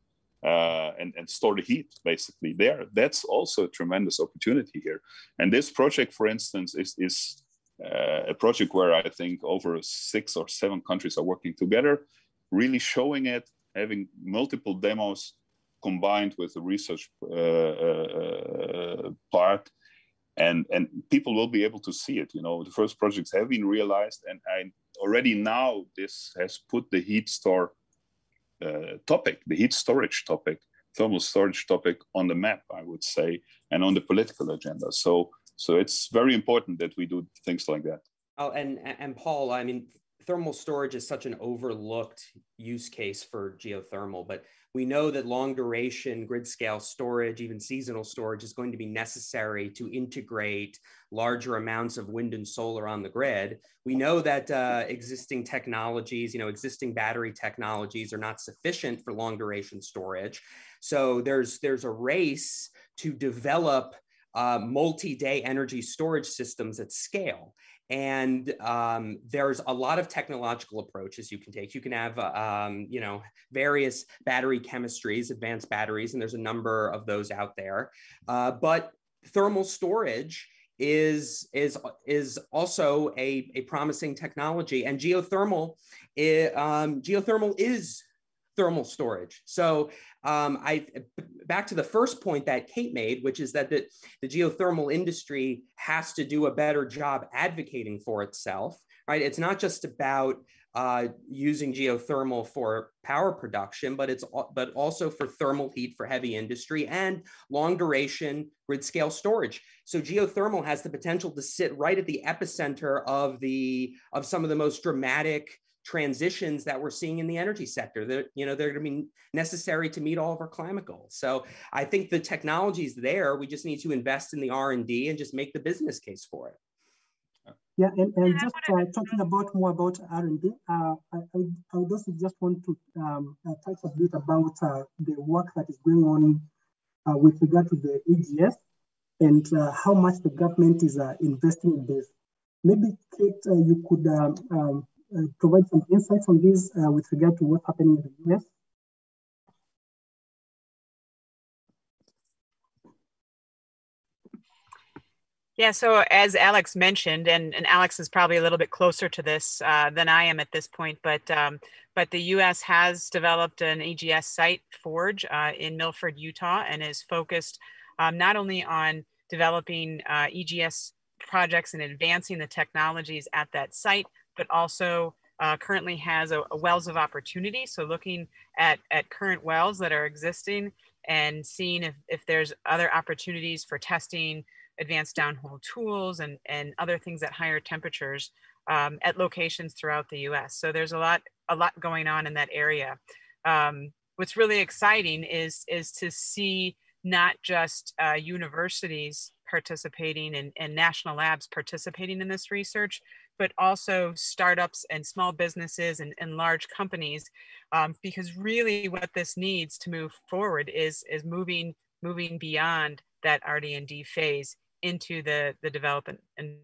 Speaker 3: and store the heat basically there. That's also a tremendous opportunity here. And this project, for instance, is a project where I think over 6 or 7 countries are working together, really showing it, having multiple demos combined with the research part, and people will be able to see it. You know, the first projects have been realized, and already now this has put the heat store topic, the heat storage topic, thermal storage topic on the map, I would say, and on the political agenda. So it's very important that we do things like that.
Speaker 4: Oh, and Paul, I mean, thermal storage is such an overlooked use case for geothermal, but we know that long duration grid scale storage, even seasonal storage, is going to be necessary to integrate larger amounts of wind and solar on the grid. We know that existing technologies, you know, existing battery technologies are not sufficient for long duration storage. So there's a race to develop multi-day energy storage systems at scale. And there's a lot of technological approaches you can take. You can have, you know, various battery chemistries, advanced batteries, and there's a number of those out there. But thermal storage is also a promising technology, and geothermal is thermal storage. So back to the first point that Kate made, which is that the geothermal industry has to do a better job advocating for itself, right? It's not just about using geothermal for power production, but also for thermal heat for heavy industry and long duration grid scale storage. So geothermal has the potential to sit right at the epicenter of some of the most dramatic transitions that we're seeing in the energy sector. They're going to be necessary to meet all of our climate goals. So I think the technology is there. We just need to invest in the R&D and just make the business case for it.
Speaker 1: Yeah, and just talking more about R&D, I would also just want to touch a bit about the work that is going on with regard to the EGS and how much the government is investing in this. Maybe, Kate, you could provide some insights on this with regard to what's happening in the US.
Speaker 2: Yeah, so as Alex mentioned, and Alex is probably a little bit closer to this than I am at this point, but the U.S. has developed an EGS site, Forge, in Milford, Utah, and is focused not only on developing EGS projects and advancing the technologies at that site, but also currently has a wells of opportunity. So looking at current wells that are existing and seeing if there's other opportunities for testing advanced downhole tools and other things at higher temperatures at locations throughout the US. So there's a lot going on in that area. What's really exciting is to see not just universities participating and national labs participating in this research, but also startups and small businesses and large companies, because really what this needs to move forward is moving beyond that RD&D phase into the development and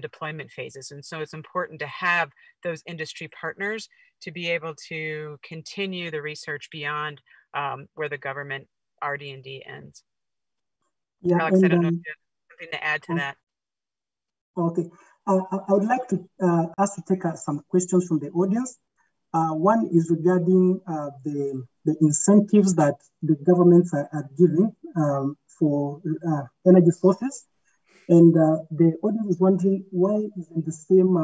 Speaker 2: deployment phases. And so it's important to have those industry partners to be able to continue the research beyond where the government RD&D ends.
Speaker 1: Yeah,
Speaker 2: Alex, I don't know if you have something to add to that.
Speaker 1: Okay, I would like to ask to take some questions from the audience. One is regarding the incentives that the governments are giving for energy sources. And the audience is wondering why isn't the same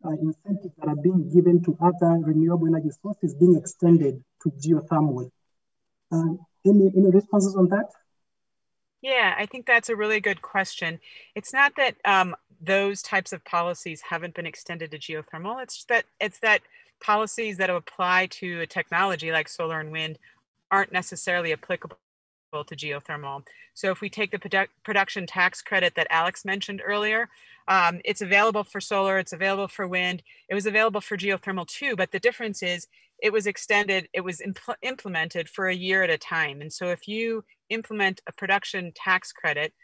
Speaker 1: incentives that are being given to other renewable energy sources being extended to geothermal? Any responses on that?
Speaker 2: Yeah, I think that's a really good question. It's not that those types of policies haven't been extended to geothermal. It's that policies that apply to a technology like solar and wind aren't necessarily applicable to geothermal. So if we take the production tax credit that Alex mentioned earlier, it's available for solar, it's available for wind, it was available for geothermal too, but the difference is it was extended, it was implemented for a year at a time. And so if you implement a production tax credit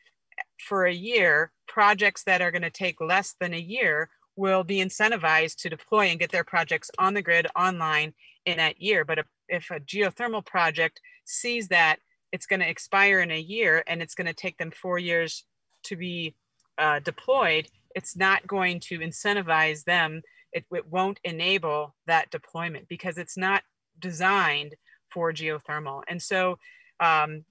Speaker 2: for a year, projects that are going to take less than a year will be incentivized to deploy and get their projects on the grid online in that year. But if a geothermal project sees that it's going to expire in a year and it's going to take them 4 years to be deployed, it's not going to incentivize them. It won't enable that deployment because it's not designed for geothermal. And so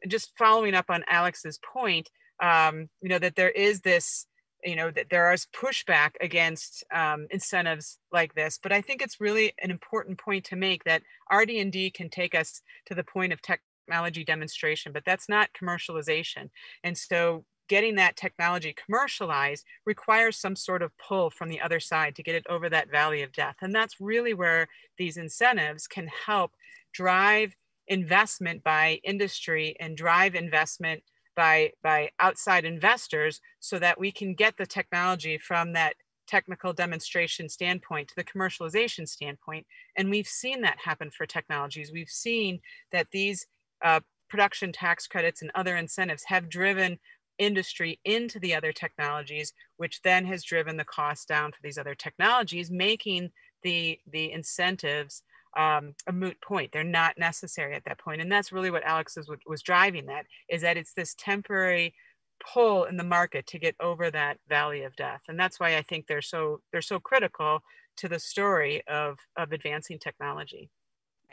Speaker 2: just following up on Alex's point, that there is this, that there is pushback against incentives like this, but I think it's really an important point to make that RD&D can take us to the point of technology demonstration, but that's not commercialization. And so getting that technology commercialized requires some sort of pull from the other side to get it over that valley of death. And that's really where these incentives can help drive investment by industry and drive investment by outside investors so that we can get the technology from that technical demonstration standpoint to the commercialization standpoint. And we've seen that happen for technologies. We've seen that these production tax credits and other incentives have driven industry into the other technologies, which then has driven the cost down for these other technologies, making the incentives a moot point. They're not necessary at that point. And that's really what Alex was driving that, is that it's this temporary pull in the market to get over that valley of death. And that's why I think they're so critical to the story of advancing technology.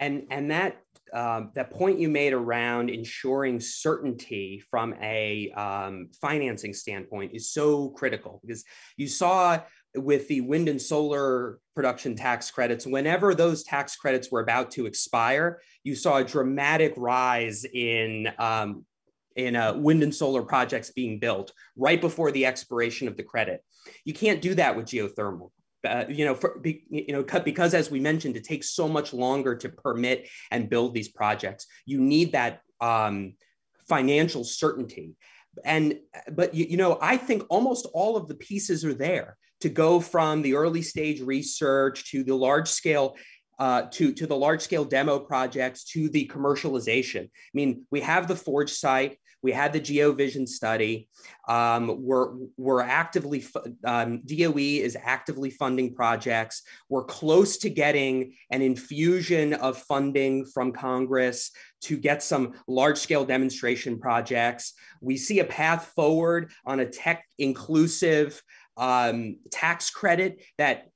Speaker 4: And that point you made around ensuring certainty from a financing standpoint is so critical, because you saw with the wind and solar production tax credits, whenever those tax credits were about to expire, you saw a dramatic rise in wind and solar projects being built right before the expiration of the credit. You can't do that with geothermal. Because as we mentioned, it takes so much longer to permit and build these projects. You need that financial certainty. But I think almost all of the pieces are there to go from the early stage research to the large scale to the large scale demo projects, to the commercialization. I mean, we have the Forge site, we had the GeoVision study. We're actively, DOE is actively funding projects. We're close to getting an infusion of funding from Congress to get some large scale demonstration projects. We see a path forward on a tech inclusive tax credit that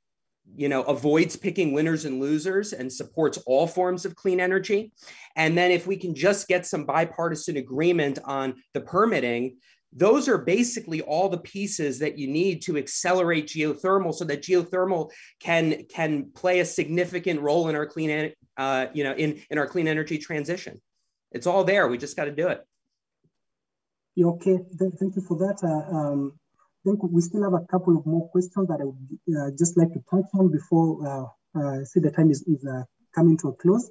Speaker 4: avoids picking winners and losers and supports all forms of clean energy. And then if we can just get some bipartisan agreement on the permitting, those are basically all the pieces that you need to accelerate geothermal so that geothermal can play a significant role in our clean, in our clean energy transition. It's all there. We just got to do it.
Speaker 1: Okay, thank you for that. I think we still have a couple of more questions that I would just like to touch on before I see the time is coming to a close.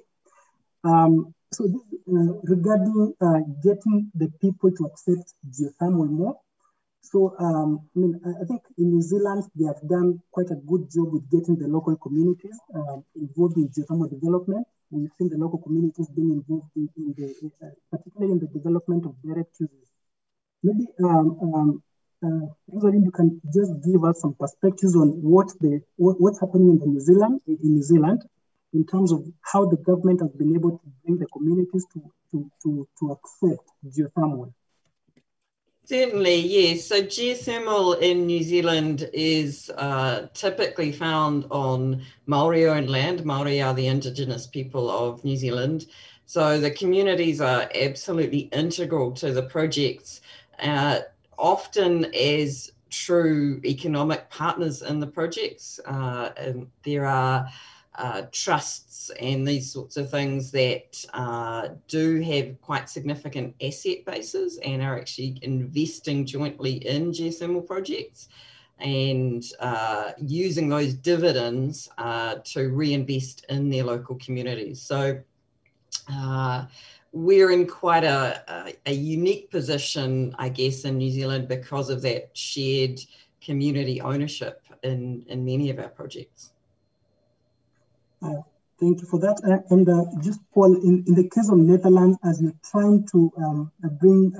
Speaker 1: So regarding getting the people to accept geothermal more. So I think in New Zealand, they have done quite a good job with getting the local communities involved in geothermal development. We've seen the local communities being involved particularly in the development of direct users. Maybe Rosalind, you can just give us some perspectives on what's happening in New Zealand in terms of how the government has been able to bring the communities to accept geothermal.
Speaker 5: Certainly, yes. So geothermal in New Zealand is typically found on Maori-owned land. Maori are the indigenous people of New Zealand. So the communities are absolutely integral to the projects. Often as true economic partners in the projects. And there are trusts and these sorts of things that do have quite significant asset bases and are actually investing jointly in geothermal projects and using those dividends to reinvest in their local communities. So we're in quite a unique position, I guess, in New Zealand because of that shared community ownership in many of our projects.
Speaker 1: Thank you for that. And just Paul, in the case of Netherlands, as you're trying to bring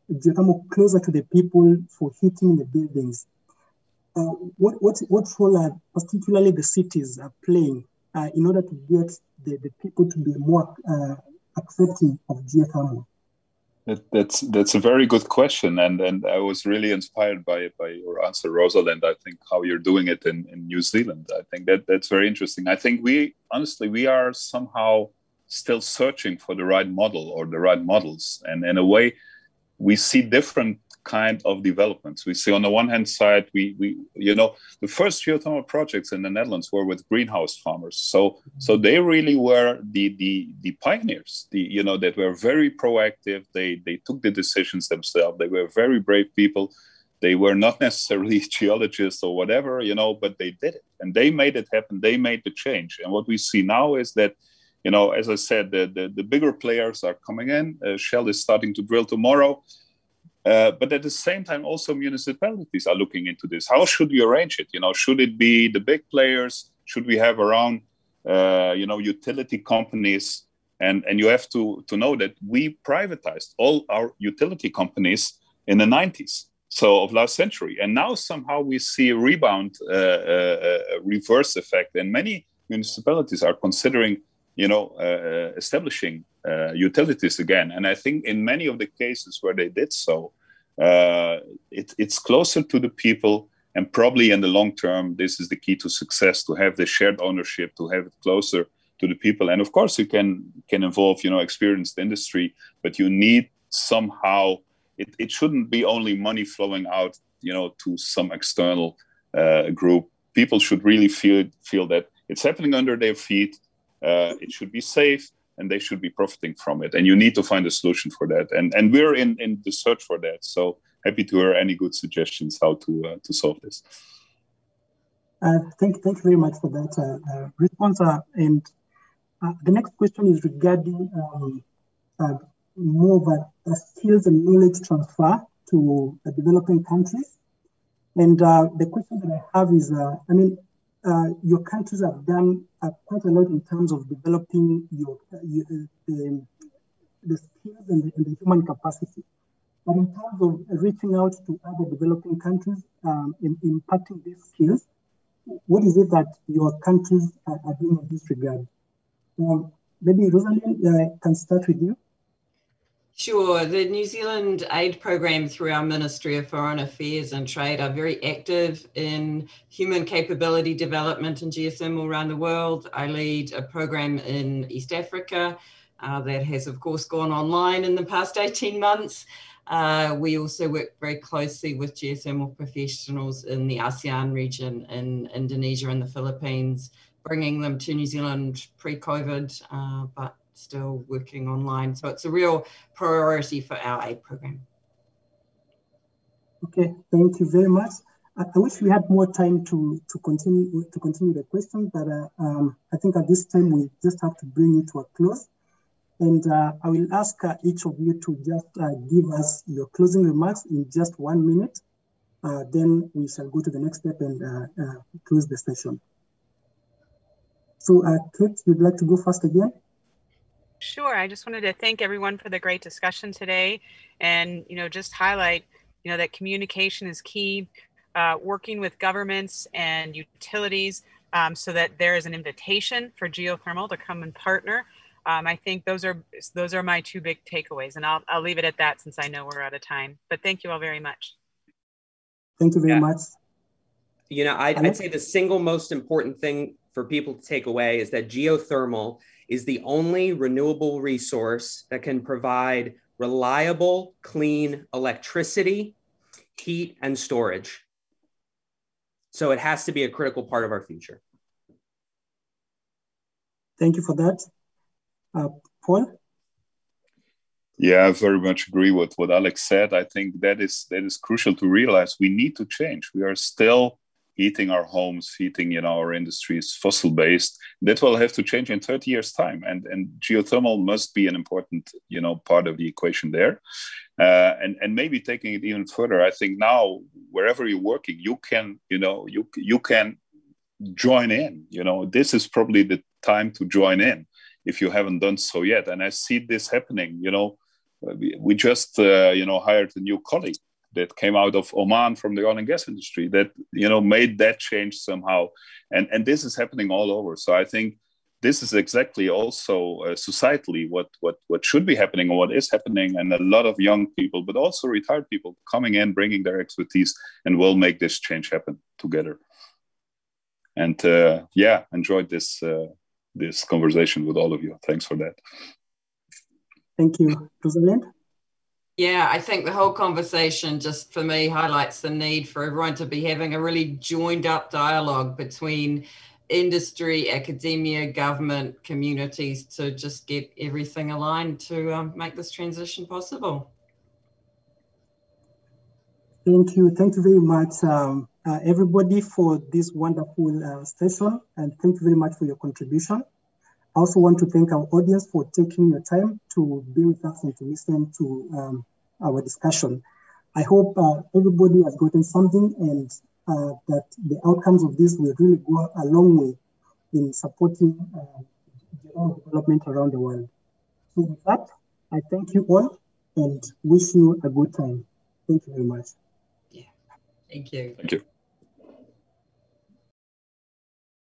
Speaker 1: geothermal closer to the people for heating the buildings, what role are particularly the cities are playing in order to get the people to be more accepting of geothermal?
Speaker 3: That's a very good question, and I was really inspired by your answer, Rosalind. I think how you're doing it in New Zealand. I think that's very interesting. I think we are somehow still searching for the right model or the right models, and in a way, we see different kind of developments. We see on the one hand side, the first geothermal projects in the Netherlands were with greenhouse farmers. So they really were the pioneers, that were very proactive. They took the decisions themselves. They were very brave people. They were not necessarily geologists or whatever, but they did it and they made it happen. They made the change. And what we see now is that, as I said, the bigger players are coming in. Shell is starting to drill tomorrow. But at the same time, also municipalities are looking into this. How should we arrange it? Should it be the big players? Should we have around, utility companies? And you have to know that we privatized all our utility companies in the 90s, so of last century. And now somehow we see a rebound, a reverse effect. And many municipalities are considering, establishing utilities again. And I think in many of the cases where they did so, it's closer to the people, and probably in the long term, this is the key to success, to have the shared ownership, to have it closer to the people. And of course, you can involve, experienced industry, but you need somehow, it shouldn't be only money flowing out, to some external group. People should really feel that it's happening under their feet. It should be safe, and they should be profiting from it. And you need to find a solution for that. And we're in the search for that. So happy to hear any good suggestions how to solve this.
Speaker 1: Thank you very much for that response. And the next question is regarding more of a skills and knowledge transfer to developing countries. And the question that I have is, your countries have done quite a lot in terms of developing the skills and the human capacity. But in terms of reaching out to other developing countries in impacting these skills, what is it that your countries are doing in this regard? Maybe Rosalind, can start with you.
Speaker 5: Sure. The New Zealand aid program through our Ministry of Foreign Affairs and Trade are very active in human capability development and geothermal around the world. I lead a program in East Africa that has, of course, gone online in the past 18 months. We also work very closely with geothermal professionals in the ASEAN region, in Indonesia and the Philippines, bringing them to New Zealand pre-COVID, but still working online. So it's a real priority for our aid program.
Speaker 1: Okay, thank you very much. I wish we had more time to continue the question, but I think at this time we just have to bring it to a close. And I will ask each of you to just give us your closing remarks in just 1 minute. Then we shall go to the next step and close the session. So Kate, you'd like to go first again?
Speaker 2: Sure. I just wanted to thank everyone for the great discussion today, and just highlight that communication is key. Working with governments and utilities so that there is an invitation for geothermal to come and partner. I think those are my two big takeaways, and I'll leave it at that since I know we're out of time. But thank you all very much.
Speaker 1: Thank you very much.
Speaker 4: I'd say the single most important thing for people to take away is that geothermal is the only renewable resource that can provide reliable, clean electricity, heat, and storage. So it has to be a critical part of our future.
Speaker 1: Thank you for that. Paul?
Speaker 3: Yeah, I very much agree with what Alex said. I think that is crucial to realize. We need to change. We are still heating our homes, heating our industries, fossil-based. That will have to change in 30 years' time. And geothermal must be an important, part of the equation there. And maybe taking it even further, I think now, wherever you're working, you can, you can join in. This is probably the time to join in if you haven't done so yet. And I see this happening. We just, hired a new colleague that came out of Oman from the oil and gas industry that, made that change somehow. And this is happening all over. So I think this is exactly also societally what should be happening or what is happening. And a lot of young people, but also retired people coming in, bringing their expertise, and will make this change happen together. And enjoyed this conversation with all of you. Thanks for that.
Speaker 1: Thank you. Rosalind?
Speaker 5: Yeah, I think the whole conversation just for me highlights the need for everyone to be having a really joined up dialogue between industry, academia, government, communities to just get everything aligned to make this transition possible.
Speaker 1: Thank you. Thank you very much, everybody, for this wonderful session. And thank you very much for your contribution. I also want to thank our audience for taking your time to be with us and to listen to our discussion. I hope everybody has gotten something, and that the outcomes of this will really go a long way in supporting development around the world. So with that, I thank you all and wish you a good time. Thank you very much.
Speaker 5: Yeah, thank you.
Speaker 3: Thank you.